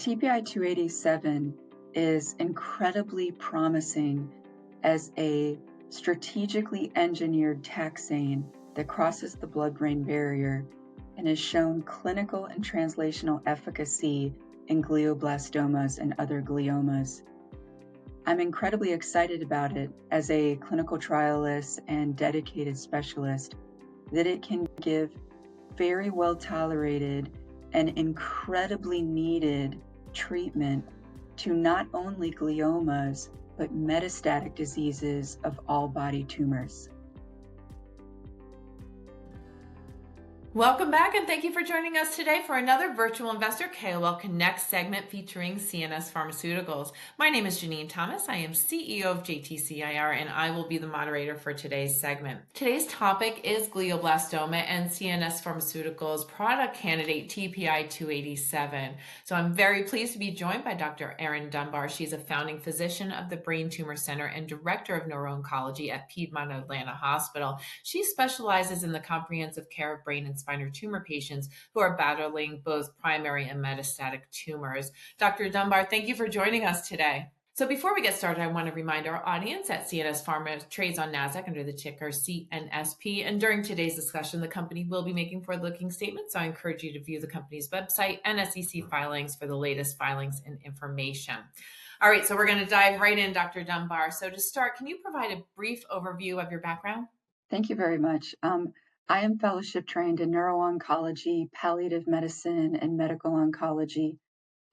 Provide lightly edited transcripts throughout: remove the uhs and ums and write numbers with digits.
TPI 287 is incredibly promising as a strategically engineered taxane that crosses the blood-brain barrier and has shown clinical and translational efficacy in glioblastomas and other gliomas. I'm incredibly excited about it as a clinical trialist and dedicated specialist that it can give very well tolerated and incredibly needed treatment to not only gliomas, but metastatic diseases of all body tumors. Welcome back, and thank you for joining us today for another Virtual Investor KOL Connect segment featuring CNS Pharmaceuticals. My name is Janine Thomas. I am CEO of JTCIR, and I will be the moderator for today's segment. Today's topic is glioblastoma and CNS Pharmaceuticals product candidate TPI 287. So I'm very pleased to be joined by Dr. Erin Dunbar. She's a founding physician of the Brain Tumor Center and director of Neuro-Oncology at Piedmont Atlanta Hospital. She specializes in the comprehensive care of brain and spinal tumor patients who are battling both primary and metastatic tumors. Dr. Dunbar, thank you for joining us today. So before we get started, I want to remind our audience that CNS Pharma trades on NASDAQ under the ticker CNSP. And during today's discussion, the company will be making forward-looking statements. So I encourage you to view the company's website and SEC filings for the latest filings and information. All right, so we're going to dive right in, Dr. Dunbar. So to start, can you provide a brief overview of your background? Thank you very much. I am fellowship trained in neuro-oncology, palliative medicine, and medical oncology.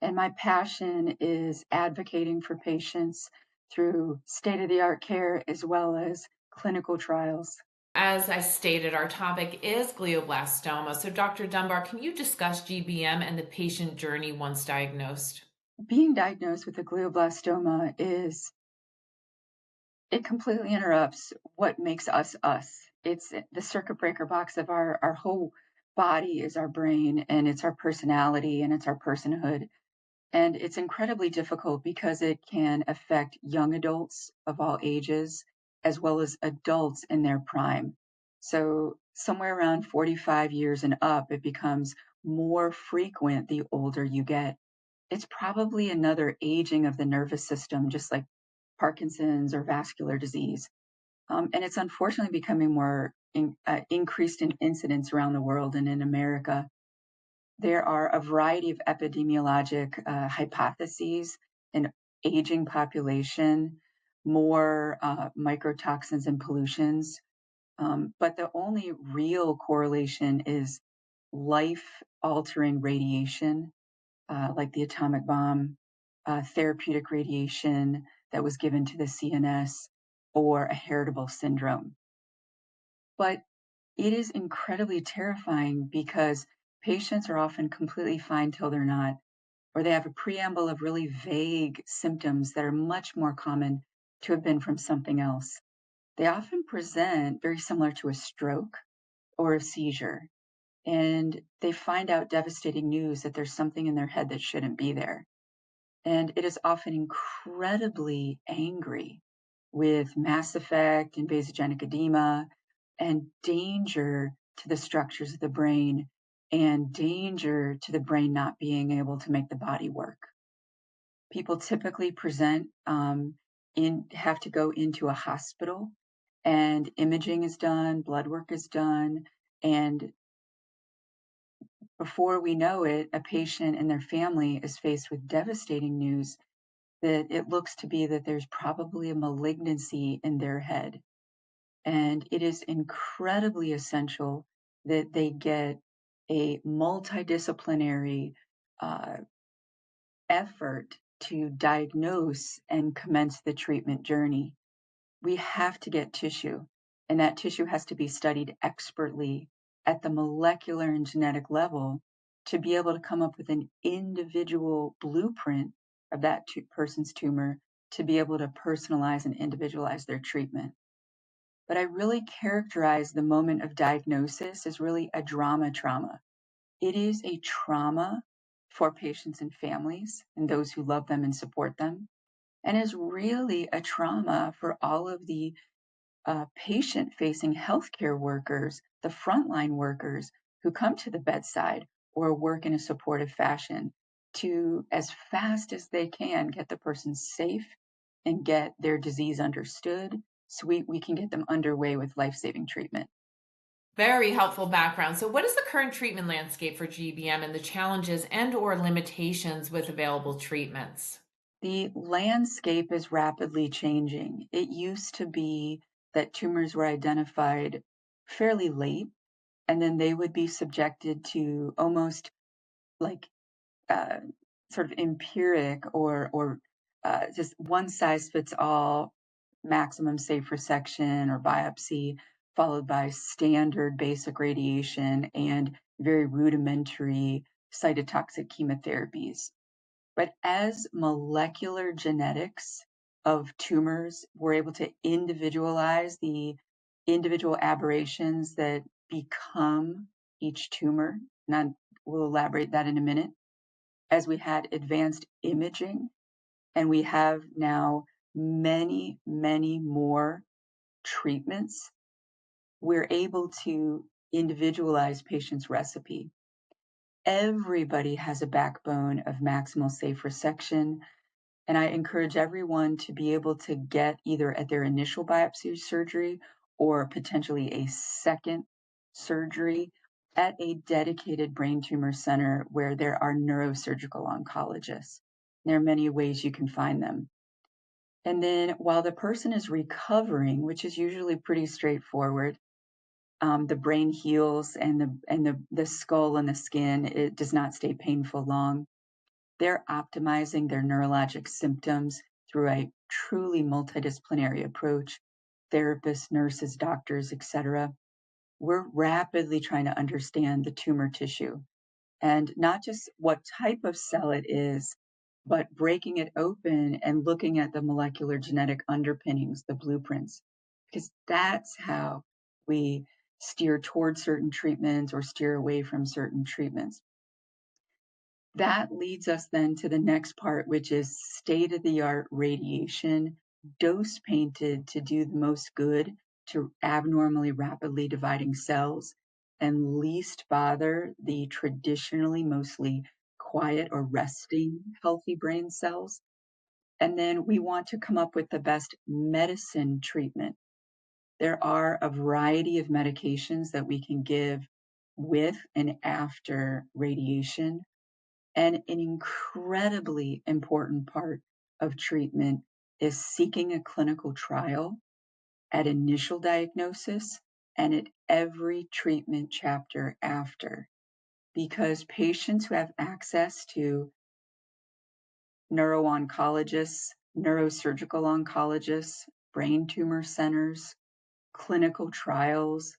And my passion is advocating for patients through state-of-the-art care as well as clinical trials. As I stated, our topic is glioblastoma. So Dr. Dunbar, can you discuss GBM and the patient journey once diagnosed? Being diagnosed with a glioblastoma it completely interrupts what makes us us. It's the circuit breaker box of our whole body is our brain, and it's our personality, and it's our personhood. And it's incredibly difficult because it can affect young adults of all ages, as well as adults in their prime. So somewhere around 45 years and up, it becomes more frequent the older you get. It's probably another aging of the nervous system, just like Parkinson's or vascular disease. And it's unfortunately becoming more increased in incidence around the world and in America. There are a variety of epidemiologic hypotheses: an aging population, more microtoxins and pollutions. But the only real correlation is life-altering radiation, like the atomic bomb, therapeutic radiation that was given to the CNS, or a heritable syndrome. But it is incredibly terrifying because patients are often completely fine till they're not, or they have a preamble of really vague symptoms that are much more common to have been from something else. They often present very similar to a stroke or a seizure, and they find out devastating news that there's something in their head that shouldn't be there. And it is often incredibly angry with mass effect and vasogenic edema and danger to the structures of the brain and danger to the brain not being able to make the body work. People typically have to go into a hospital, and imaging is done, blood work is done, and before we know it, a patient and their family is faced with devastating news that it looks to be that there's probably a malignancy in their head. And it is incredibly essential that they get a multidisciplinary effort to diagnose and commence the treatment journey. We have to get tissue, and that tissue has to be studied expertly at the molecular and genetic level to be able to come up with an individual blueprint of that person's tumor to be able to personalize and individualize their treatment. But I really characterize the moment of diagnosis as really a trauma. It is a trauma for patients and families and those who love them and support them, and is really a trauma for all of the patient-facing healthcare workers, the frontline workers who come to the bedside or work in a supportive fashion. to, as fast as they can, get the person safe and get their disease understood so we can get them underway with life-saving treatment. Very helpful background. So what is the current treatment landscape for GBM and the challenges and or limitations with available treatments? The landscape is rapidly changing. It used to be that tumors were identified fairly late, and then they would be subjected to almost like uh, sort of empiric or just one size fits all maximum safe resection or biopsy, followed by standard basic radiation and very rudimentary cytotoxic chemotherapies. But as molecular genetics of tumors were able to individualize the individual aberrations that become each tumor, and we'll elaborate that in a minute, as we had advanced imaging, and we have now many, many more treatments, we're able to individualize patients' recipe. Everybody has a backbone of maximal safe resection, and I encourage everyone to be able to get either at their initial biopsy surgery or potentially a second surgery at a dedicated brain tumor center where there are neurosurgical oncologists. There are many ways you can find them. And then while the person is recovering, which is usually pretty straightforward, the brain heals and the skull and the skin, it does not stay painful long. They're optimizing their neurologic symptoms through a truly multidisciplinary approach, therapists, nurses, doctors, etc. We're rapidly trying to understand the tumor tissue and not just what type of cell it is, but breaking it open and looking at the molecular genetic underpinnings, the blueprints, because that's how we steer towards certain treatments or steer away from certain treatments. That leads us then to the next part, which is state-of-the-art radiation, dose painted to do the most good to abnormally rapidly dividing cells and least bother the traditionally mostly quiet or resting healthy brain cells. And then we want to come up with the best medicine treatment. There are a variety of medications that we can give with and after radiation, and an incredibly important part of treatment is seeking a clinical trial at initial diagnosis and at every treatment chapter after, because patients who have access to neuro-oncologists, neurosurgical oncologists, brain tumor centers, clinical trials,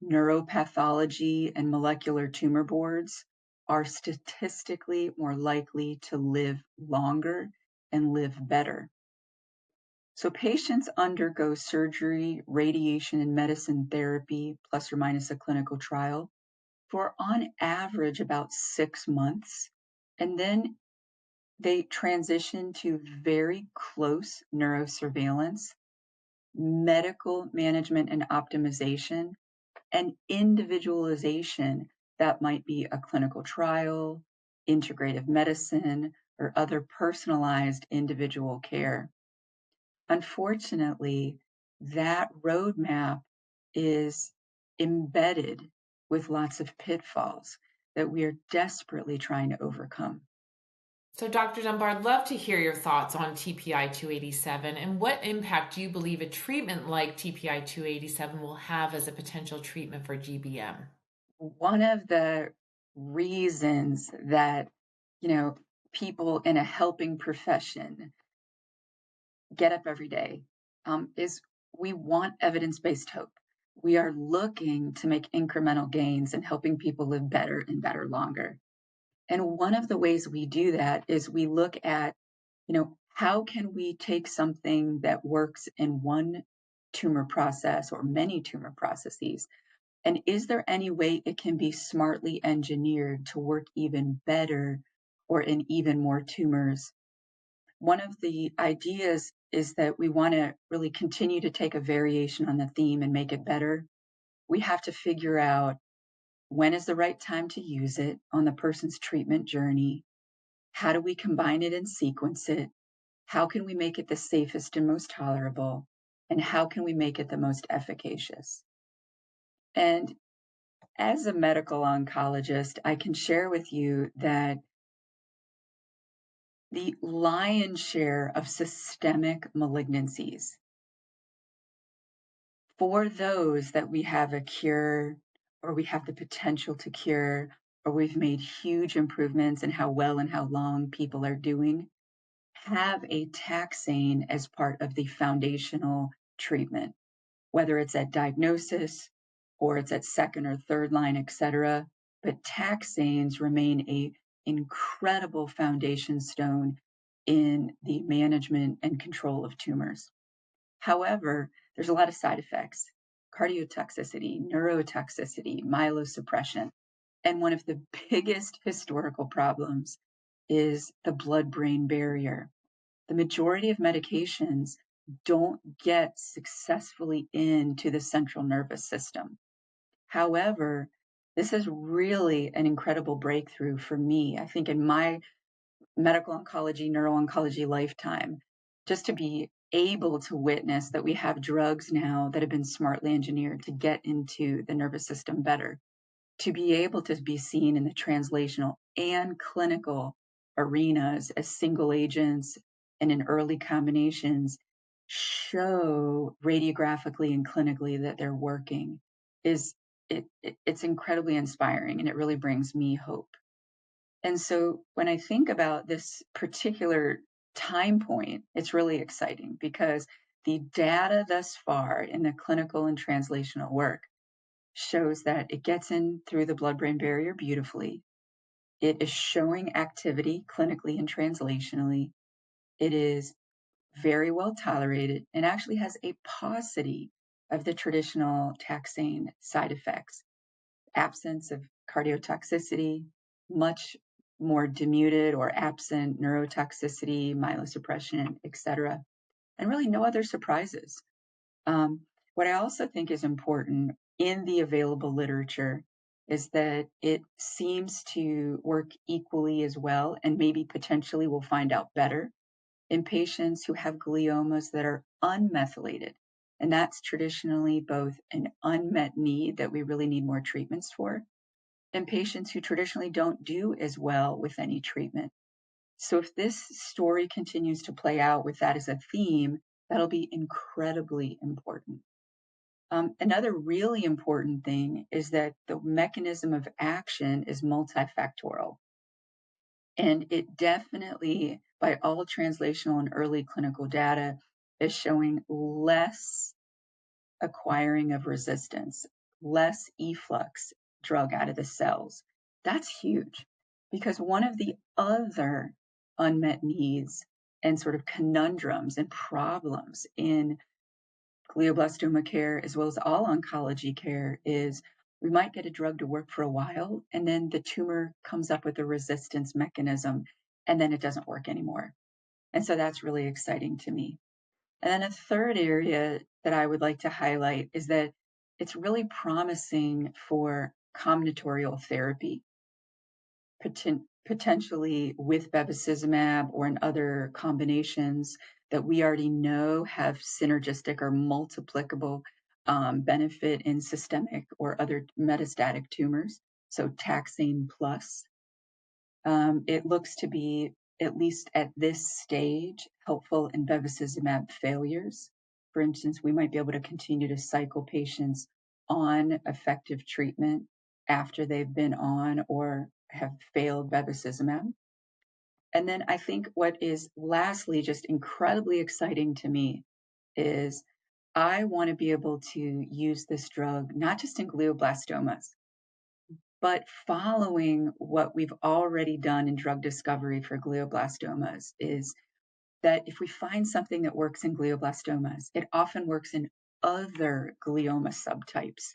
neuropathology, and molecular tumor boards are statistically more likely to live longer and live better. So patients undergo surgery, radiation, and medicine therapy, plus or minus a clinical trial, for on average about 6 months. And then they transition to very close neurosurveillance, medical management and optimization, and individualization. That might be a clinical trial, integrative medicine, or other personalized individual care. Unfortunately, that roadmap is embedded with lots of pitfalls that we are desperately trying to overcome. So, Dr. Dunbar, I'd love to hear your thoughts on TPI 287 and what impact do you believe a treatment like TPI 287 will have as a potential treatment for GBM? One of the reasons that, you know, people in a helping profession get up every day is we want evidence-based hope. We are looking to make incremental gains and helping people live better and better longer. And one of the ways we do that is we look at, how can we take something that works in one tumor process or many tumor processes, and is there any way it can be smartly engineered to work even better or in even more tumors? One of the ideas is that we want to really continue to take a variation on the theme and make it better. We have to figure out when is the right time to use it on the person's treatment journey. How do we combine it and sequence it? How can we make it the safest and most tolerable? And how can we make it the most efficacious? And as a medical oncologist, I can share with you that the lion's share of systemic malignancies, for those that we have a cure or we have the potential to cure, or we've made huge improvements in how well and how long people are doing, have a taxane as part of the foundational treatment, whether it's at diagnosis or it's at second or third line, et cetera. But taxanes remain a incredible foundation stone in the management and control of tumors. However, there's a lot of side effects: cardiotoxicity, neurotoxicity, myelosuppression. And one of the biggest historical problems is the blood-brain barrier. The majority of medications don't get successfully into the central nervous system. However, this is really an incredible breakthrough for me. I think in my medical oncology, neuro-oncology lifetime, just to be able to witness that we have drugs now that have been smartly engineered to get into the nervous system better, to be able to be seen in the translational and clinical arenas as single agents and in early combinations show radiographically and clinically that they're working is it's incredibly inspiring, and it really brings me hope. And so when I think about this particular time point, it's really exciting because the data thus far in the clinical and translational work shows that it gets in through the blood-brain barrier beautifully. It is showing activity clinically and translationally. It is very well tolerated and actually has a paucity of the traditional taxane side effects: absence of cardiotoxicity, much more demuted or absent neurotoxicity, myelosuppression, et cetera, and really no other surprises. What I also think is important in the available literature is that it seems to work equally as well, and maybe potentially we'll find out better in patients who have gliomas that are unmethylated. And that's traditionally both an unmet need that we really need more treatments for, and patients who traditionally don't do as well with any treatment. So if this story continues to play out with that as a theme, that'll be incredibly important. Another really important thing is that the mechanism of action is multifactorial. And it definitely, by all translational and early clinical data, is showing less acquiring of resistance, less efflux drug out of the cells. That's huge, because one of the other unmet needs and sort of conundrums and problems in glioblastoma care, as well as all oncology care, is we might get a drug to work for a while, and then the tumor comes up with a resistance mechanism, and then it doesn't work anymore. And so that's really exciting to me. And then a third area that I would like to highlight is that it's really promising for combinatorial therapy, potentially with bevacizumab or in other combinations that we already know have synergistic or multiplicable benefit in systemic or other metastatic tumors. So taxane plus. It looks to be, at least at this stage, helpful in bevacizumab failures. For instance, we might be able to continue to cycle patients on effective treatment after they've been on or have failed bevacizumab. And then I think what is lastly just incredibly exciting to me is I want to be able to use this drug not just in glioblastomas, but following what we've already done in drug discovery for glioblastomas is that if we find something that works in glioblastomas, it often works in other glioma subtypes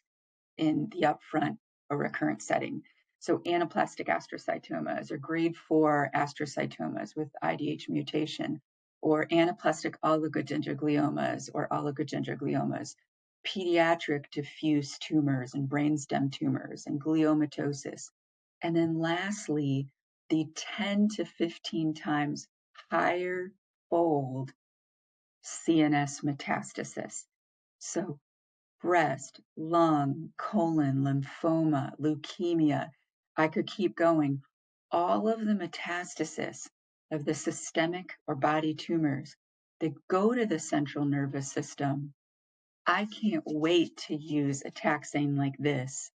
in the upfront or recurrent setting. So anaplastic astrocytomas or grade 4 astrocytomas with IDH mutation, or anaplastic oligodendrogliomas or oligodendrogliomas, pediatric diffuse tumors and brainstem tumors and gliomatosis. And then lastly, the 10 to 15 times higher fold CNS metastasis. So breast, lung, colon, lymphoma, leukemia. I could keep going. All of the metastasis of the systemic or body tumors that go to the central nervous system. I can't wait to use a taxane like this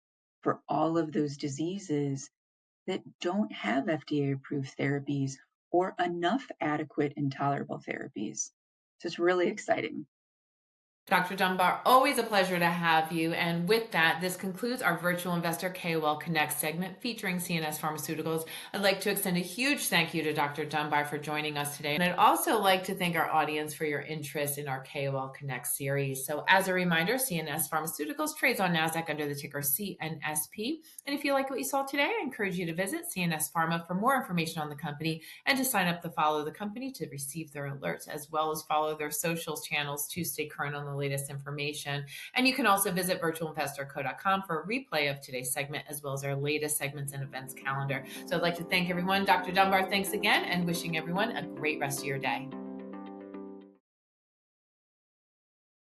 for all of those diseases that don't have FDA-approved therapies or enough adequate and tolerable therapies. So it's really exciting. Dr. Dunbar, always a pleasure to have you. And with that, this concludes our Virtual Investor KOL Connect segment featuring CNS Pharmaceuticals. I'd like to extend a huge thank you to Dr. Dunbar for joining us today. And I'd also like to thank our audience for your interest in our KOL Connect series. So as a reminder, CNS Pharmaceuticals trades on NASDAQ under the ticker CNSP. And if you like what you saw today, I encourage you to visit CNS Pharma for more information on the company and to sign up to follow the company to receive their alerts, as well as follow their social channels to stay current on the latest information. And you can also visit virtualinvestorco.com for a replay of today's segment, as well as our latest segments and events calendar. So I'd like to thank everyone. Dr. Dunbar, thanks again, and wishing everyone a great rest of your day.